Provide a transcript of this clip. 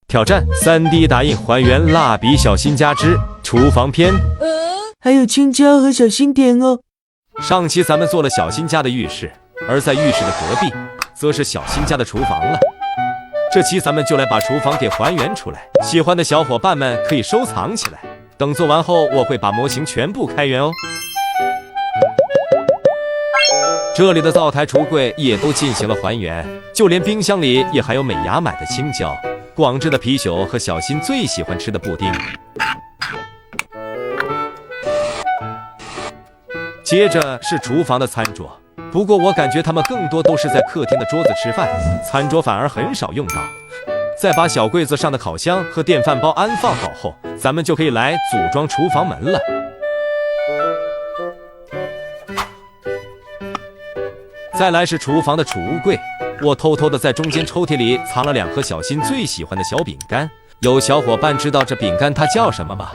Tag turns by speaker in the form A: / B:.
A: 挑戰3D 打印還原蠟筆小新家之廚房篇。
B: 還有青椒和小心點哦。
A: 上期咱們做了小新家的浴室，而在浴室的隔壁，則是小新家的廚房了。這期咱們就來把廚房給還原出來，喜歡的小夥伴們可以收藏起來。等做完後，我會把模型全部開源哦。這裡的灶台、櫥櫃也都進行了還原，就連冰箱裡也還有美牙買的青椒、廣智的啤酒和小新最喜歡吃的布丁。接着是廚房的餐桌，不過我感覺他們更多都是在客廳的桌子吃飯，餐桌反而很少用到。再把小櫃子上的烤箱和電飯煲安放好後，咱們就可以來組裝廚房門了。再來是廚房的儲物櫃，我偷偷的在中間抽屜裡藏了2盒小新最喜歡的小餅乾。有小夥伴知道這餅乾它叫什麼嗎？